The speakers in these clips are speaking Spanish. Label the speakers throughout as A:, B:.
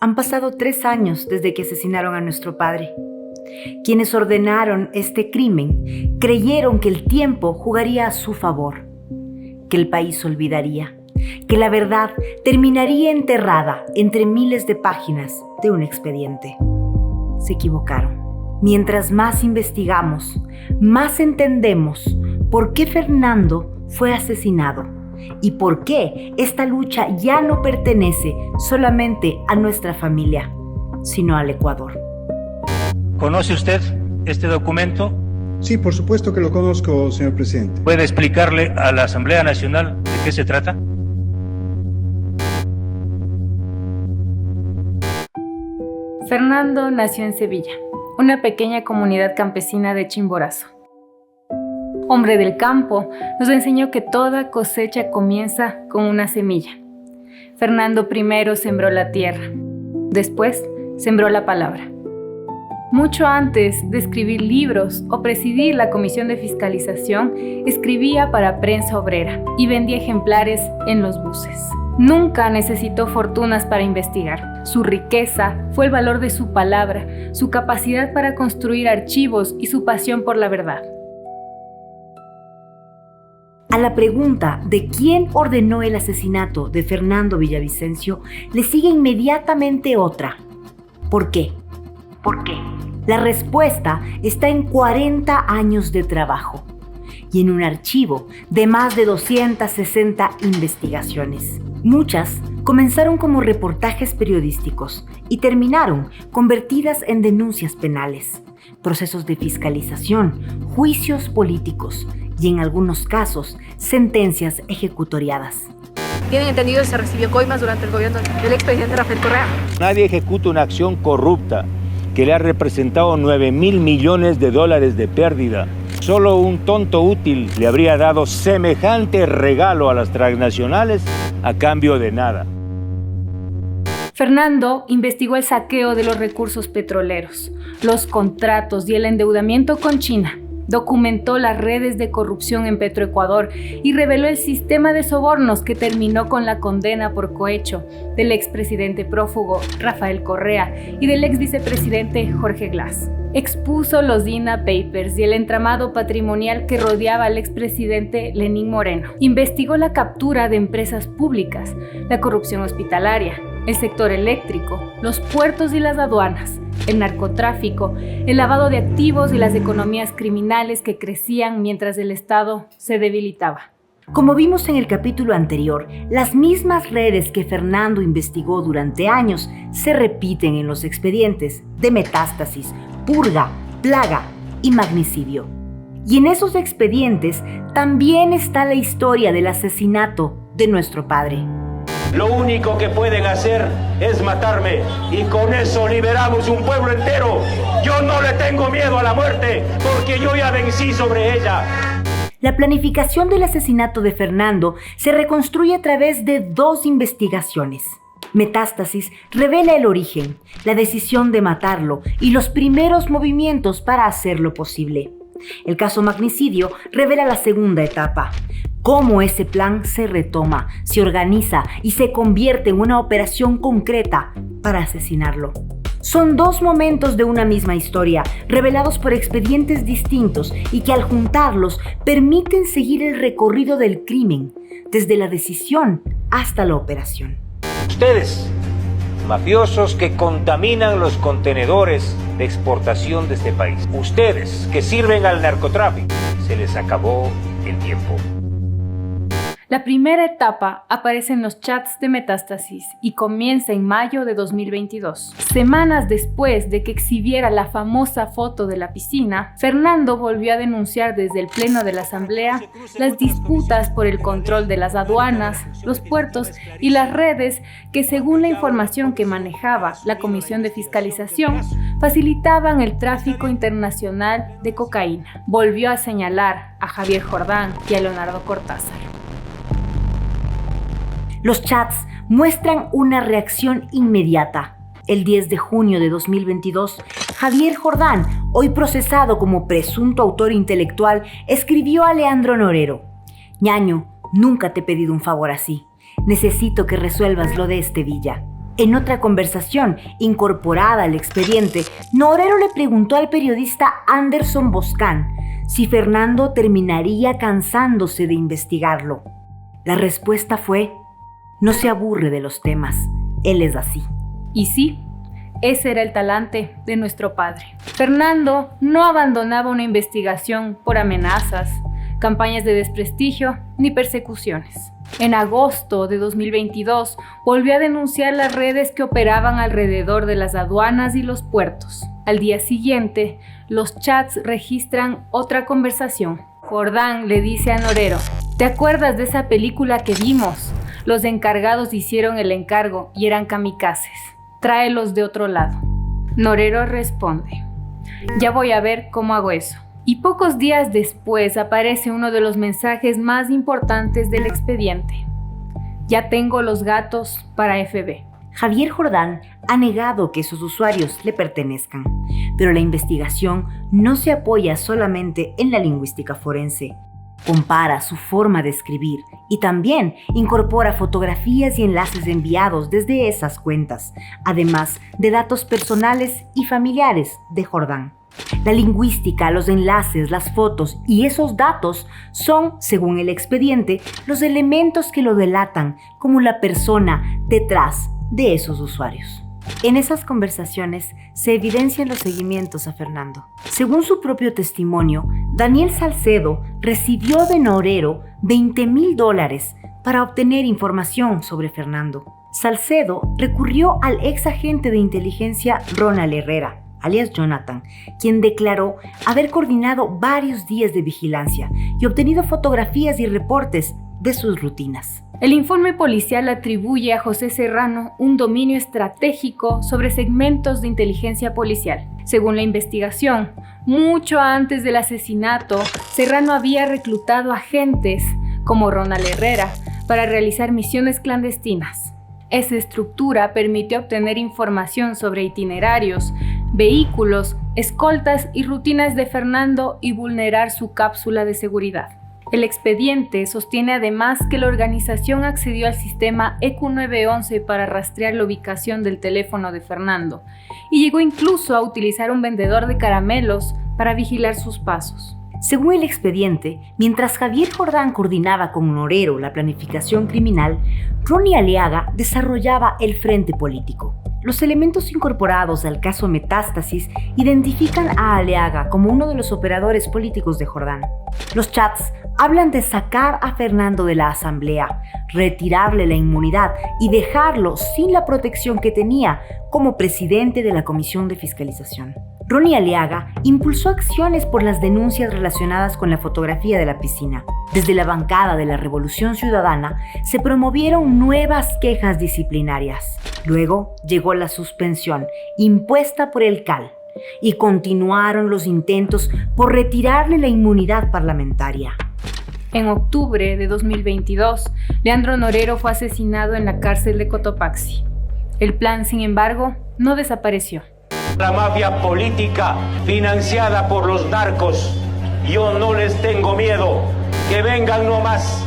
A: Han pasado 3 años desde que asesinaron a nuestro padre. Quienes ordenaron este crimen creyeron que el tiempo jugaría a su favor, que el país olvidaría, que la verdad terminaría enterrada entre miles de páginas de un expediente. Se equivocaron. Mientras más investigamos, más entendemos por qué Fernando fue asesinado y por qué esta lucha ya no pertenece solamente a nuestra familia, sino al Ecuador.
B: ¿Conoce usted este documento?
C: Sí, por supuesto que lo conozco, señor presidente.
B: ¿Puede explicarle a la Asamblea Nacional de qué se trata?
D: Fernando nació en Sevilla, una pequeña comunidad campesina de Chimborazo. Hombre del campo, nos enseñó que toda cosecha comienza con una semilla. Fernando primero sembró la tierra, después sembró la palabra. Mucho antes de escribir libros o presidir la comisión de fiscalización, escribía para Prensa Obrera y vendía ejemplares en los buses. Nunca necesitó fortunas para investigar. Su riqueza fue el valor de su palabra, su capacidad para construir archivos y su pasión por la verdad.
A: A la pregunta de quién ordenó el asesinato de Fernando Villavicencio, le sigue inmediatamente otra. ¿Por qué? ¿Por qué? La respuesta está en 40 años de trabajo y en un archivo de más de 260 investigaciones. Muchas comenzaron como reportajes periodísticos y terminaron convertidas en denuncias penales, procesos de fiscalización, juicios políticos y en algunos casos sentencias ejecutoriadas.
E: Tienen entendido que se recibió coimas durante el gobierno del expresidente Rafael Correa.
F: Nadie ejecuta una acción corrupta que le ha representado 9.000 millones de dólares de pérdida. Solo un tonto útil le habría dado semejante regalo a las transnacionales a cambio de nada.
D: Fernando investigó el saqueo de los recursos petroleros, los contratos y el endeudamiento con China. Documentó las redes de corrupción en Petroecuador y reveló el sistema de sobornos que terminó con la condena por cohecho del expresidente prófugo Rafael Correa y del exvicepresidente Jorge Glass. Expuso los DINA Papers y el entramado patrimonial que rodeaba al expresidente Lenín Moreno. Investigó la captura de empresas públicas, la corrupción hospitalaria, el sector eléctrico, los puertos y las aduanas, el narcotráfico, el lavado de activos y las economías criminales que crecían mientras el Estado se debilitaba.
A: Como vimos en el capítulo anterior, las mismas redes que Fernando investigó durante años se repiten en los expedientes de Metástasis, Purga, Plaga y Magnicidio. Y en esos expedientes también está la historia del asesinato de nuestro padre.
G: Lo único que pueden hacer es matarme y con eso liberamos un pueblo entero. Yo no le tengo miedo a la muerte porque yo ya vencí sobre ella.
A: La planificación del asesinato de Fernando se reconstruye a través de 2 investigaciones. Metástasis revela el origen, la decisión de matarlo y los primeros movimientos para hacerlo posible. El caso Magnicidio revela la segunda etapa, cómo ese plan se retoma, se organiza y se convierte en una operación concreta para asesinarlo. Son 2 momentos de una misma historia, revelados por expedientes distintos y que al juntarlos permiten seguir el recorrido del crimen, desde la decisión hasta la operación.
F: Ustedes, mafiosos que contaminan los contenedores de exportación de este país. Ustedes que sirven al narcotráfico. Se les acabó el tiempo.
D: La primera etapa aparece en los chats de Metástasis y comienza en mayo de 2022. Semanas después de que exhibiera la famosa foto de la piscina, Fernando volvió a denunciar desde el pleno de la Asamblea las disputas por el control de las aduanas, los puertos y las redes que, según la información que manejaba la Comisión de Fiscalización, facilitaban el tráfico internacional de cocaína. Volvió a señalar a Javier Jordán y a Leonardo Cortázar.
A: Los chats muestran una reacción inmediata. El 10 de junio de 2022, Javier Jordán, hoy procesado como presunto autor intelectual, escribió a Leandro Norero: «Ñaño, nunca te he pedido un favor así. Necesito que resuelvas lo de este Villa». En otra conversación incorporada al expediente, Norero le preguntó al periodista Anderson Boscan si Fernando terminaría cansándose de investigarlo. La respuesta fue: no se aburre de los temas, él es así.
D: Y sí, ese era el talante de nuestro padre. Fernando no abandonaba una investigación por amenazas, campañas de desprestigio ni persecuciones. En agosto de 2022 volvió a denunciar las redes que operaban alrededor de las aduanas y los puertos. Al día siguiente, los chats registran otra conversación. Jordán le dice a Norero: ¿te acuerdas de esa película que vimos? Los encargados hicieron el encargo y eran kamikazes. Tráelos de otro lado. Norero responde: ya voy a ver cómo hago eso. Y pocos días después aparece uno de los mensajes más importantes del expediente: ya tengo los gatos para FB.
A: Javier Jordán ha negado que esos usuarios le pertenezcan, pero la investigación no se apoya solamente en la lingüística forense. Compara su forma de escribir y también incorpora fotografías y enlaces enviados desde esas cuentas, además de datos personales y familiares de Jordán. La lingüística, los enlaces, las fotos y esos datos son, según el expediente, los elementos que lo delatan como la persona detrás de esos usuarios. En esas conversaciones se evidencian los seguimientos a Fernando. Según su propio testimonio, Daniel Salcedo recibió de Norero $20,000 para obtener información sobre Fernando. Salcedo recurrió al ex agente de inteligencia Ronald Herrera, alias Jonathan, quien declaró haber coordinado varios días de vigilancia y obtenido fotografías y reportes de sus rutinas.
D: El informe policial atribuye a José Serrano un dominio estratégico sobre segmentos de inteligencia policial. Según la investigación, mucho antes del asesinato, Serrano había reclutado agentes como Ronald Herrera para realizar misiones clandestinas. Esa estructura permitió obtener información sobre itinerarios, vehículos, escoltas y rutinas de Fernando y vulnerar su cápsula de seguridad. El expediente sostiene además que la organización accedió al sistema EQ911 para rastrear la ubicación del teléfono de Fernando y llegó incluso a utilizar un vendedor de caramelos para vigilar sus pasos.
A: Según el expediente, mientras Javier Jordán coordinaba con Norero la planificación criminal, Ronnie Aliaga desarrollaba el frente político. Los elementos incorporados al caso Metástasis identifican a Aliaga como uno de los operadores políticos de Jordán. Los chats hablan de sacar a Fernando de la asamblea, retirarle la inmunidad y dejarlo sin la protección que tenía como presidente de la Comisión de Fiscalización. Ronnie Aliaga impulsó acciones por las denuncias relacionadas con la fotografía de la piscina. Desde la bancada de la Revolución Ciudadana se promovieron nuevas quejas disciplinarias. Luego llegó la suspensión impuesta por el CAL y continuaron los intentos por retirarle la inmunidad parlamentaria.
D: En octubre de 2022, Leandro Norero fue asesinado en la cárcel de Cotopaxi. El plan, sin embargo, no desapareció.
G: La mafia política financiada por los narcos, yo no les tengo miedo, que vengan nomás.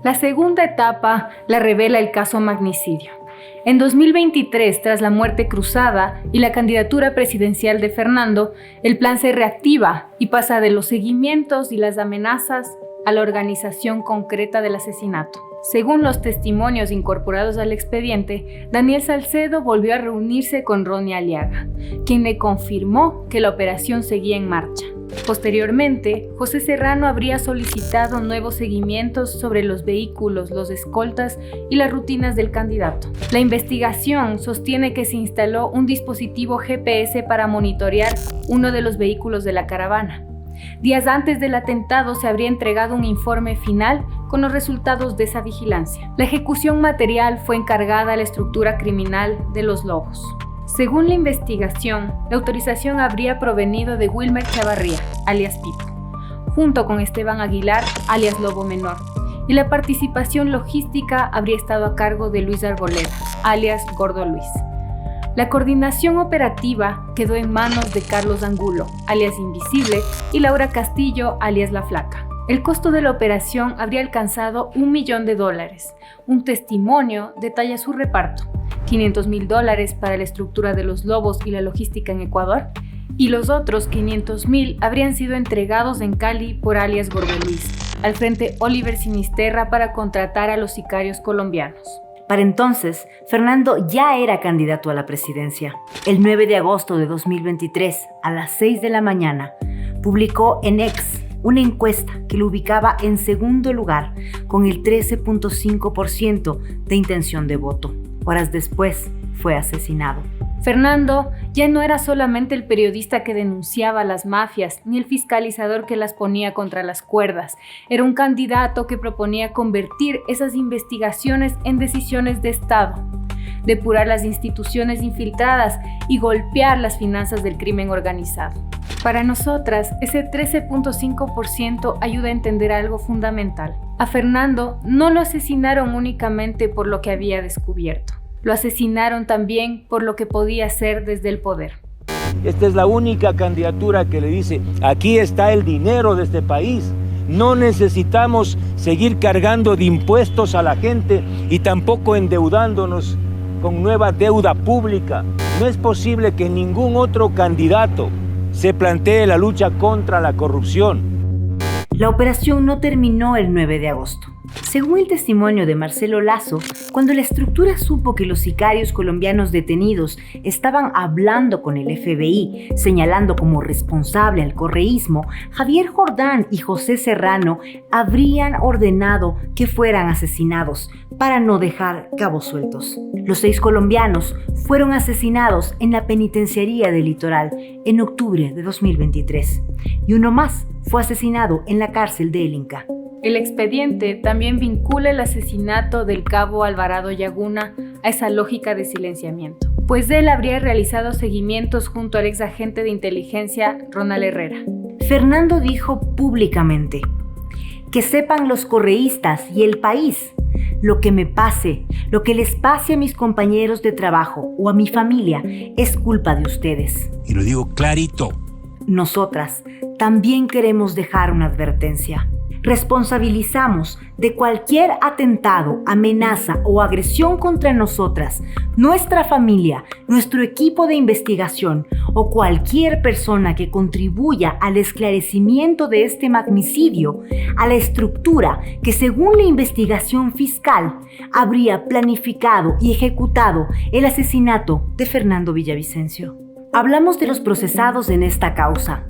D: La segunda etapa la revela el caso magnicidio. En 2023, tras la muerte cruzada y la candidatura presidencial de Fernando, el plan se reactiva y pasa de los seguimientos y las amenazas a la organización concreta del asesinato. Según los testimonios incorporados al expediente, Daniel Salcedo volvió a reunirse con Ronnie Aliaga, quien le confirmó que la operación seguía en marcha. Posteriormente, José Serrano habría solicitado nuevos seguimientos sobre los vehículos, los escoltas y las rutinas del candidato. La investigación sostiene que se instaló un dispositivo GPS para monitorear uno de los vehículos de la caravana. Días antes del atentado se habría entregado un informe final con los resultados de esa vigilancia. La ejecución material fue encargada a la estructura criminal de Los Lobos. Según la investigación, la autorización habría provenido de Wilmer Chavarría, alias Pipo, junto con Esteban Aguilar, alias Lobo Menor, y la participación logística habría estado a cargo de Luis Arboleda, alias Gordo Luis. La coordinación operativa quedó en manos de Carlos Angulo, alias Invisible, y Laura Castillo, alias La Flaca. El costo de la operación habría alcanzado $1 millón. Un testimonio detalla su reparto: $500,000 para la estructura de los lobos y la logística en Ecuador, y los otros $500,000 habrían sido entregados en Cali por alias Gorbeluis al frente Oliver Sinisterra para contratar a los sicarios colombianos.
A: Para entonces, Fernando ya era candidato a la presidencia. El 9 de agosto de 2023, a las 6 de la mañana, publicó en X una encuesta que lo ubicaba en segundo lugar con el 13.5% de intención de voto. Horas después, fue asesinado.
D: Fernando ya no era solamente el periodista que denunciaba las mafias, ni el fiscalizador que las ponía contra las cuerdas. Era un candidato que proponía convertir esas investigaciones en decisiones de Estado, depurar las instituciones infiltradas y golpear las finanzas del crimen organizado. Para nosotras, ese 13.5% ayuda a entender algo fundamental. A Fernando no lo asesinaron únicamente por lo que había descubierto. Lo asesinaron también por lo que podía hacer desde el poder.
F: Esta es la única candidatura que le dice: aquí está el dinero de este país. No necesitamos seguir cargando de impuestos a la gente y tampoco endeudándonos con nueva deuda pública. No es posible que ningún otro candidato se plantee la lucha contra la corrupción.
A: La operación no terminó el 9 de agosto. Según el testimonio de Marcelo Lazo, cuando la estructura supo que los sicarios colombianos detenidos estaban hablando con el FBI, señalando como responsable al correísmo, Javier Jordán y José Serrano habrían ordenado que fueran asesinados para no dejar cabos sueltos. Los 6 colombianos fueron asesinados en la penitenciaría del Litoral en octubre de 2023 y uno más fue asesinado en la cárcel de El Inca.
D: El expediente también vincula el asesinato del cabo Alvarado Yaguna a esa lógica de silenciamiento, pues él habría realizado seguimientos junto al ex agente de inteligencia Ronald Herrera.
A: Fernando dijo públicamente: que sepan los correístas y el país, lo que me pase, lo que les pase a mis compañeros de trabajo o a mi familia, es culpa de ustedes.
H: Y lo digo clarito.
A: Nosotras también queremos dejar una advertencia. Responsabilizamos de cualquier atentado, amenaza o agresión contra nosotras, nuestra familia, nuestro equipo de investigación o cualquier persona que contribuya al esclarecimiento de este magnicidio, a la estructura que, según la investigación fiscal, habría planificado y ejecutado el asesinato de Fernando Villavicencio. Hablamos de los procesados en esta causa: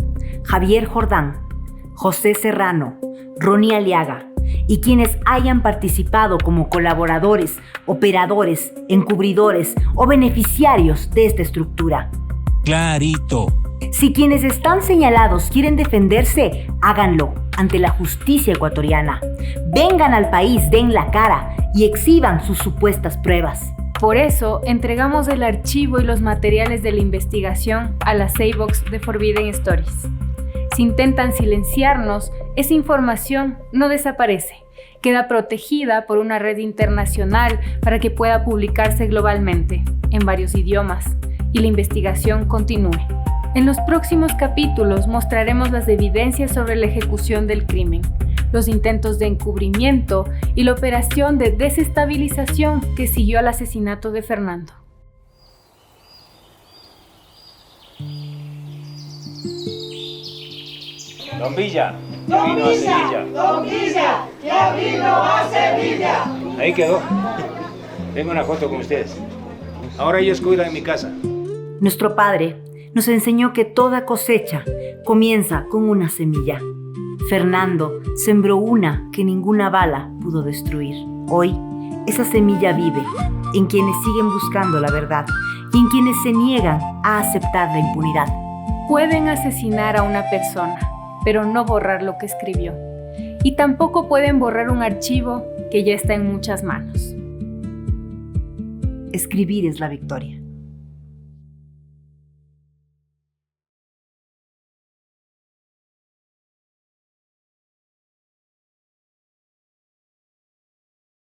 A: Javier Jordán, José Serrano, Ronnie Aliaga y quienes hayan participado como colaboradores, operadores, encubridores o beneficiarios de esta estructura.
H: Clarito.
A: Si quienes están señalados quieren defenderse, háganlo ante la justicia ecuatoriana. Vengan al país, den la cara y exhiban sus supuestas pruebas.
D: Por eso, entregamos el archivo y los materiales de la investigación a la Seybox de Forbidden Stories. Si intentan silenciarnos, esa información no desaparece. Queda protegida por una red internacional para que pueda publicarse globalmente, en varios idiomas, y la investigación continúe. En los próximos capítulos mostraremos las evidencias sobre la ejecución del crimen, los intentos de encubrimiento y la operación de desestabilización que siguió al asesinato de Fernando.
F: Don Villa, ya vino a Sevilla.
I: Don Villa, ya vino a Sevilla.
F: Ahí quedó. Tengo una foto con ustedes. Ahora ellos cuidan mi casa.
A: Nuestro padre nos enseñó que toda cosecha comienza con una semilla. Fernando sembró una que ninguna bala pudo destruir. Hoy, esa semilla vive en quienes siguen buscando la verdad y en quienes se niegan a aceptar la impunidad.
D: Pueden asesinar a una persona, pero no borrar lo que escribió. Y tampoco pueden borrar un archivo que ya está en muchas manos.
A: Escribir es la victoria.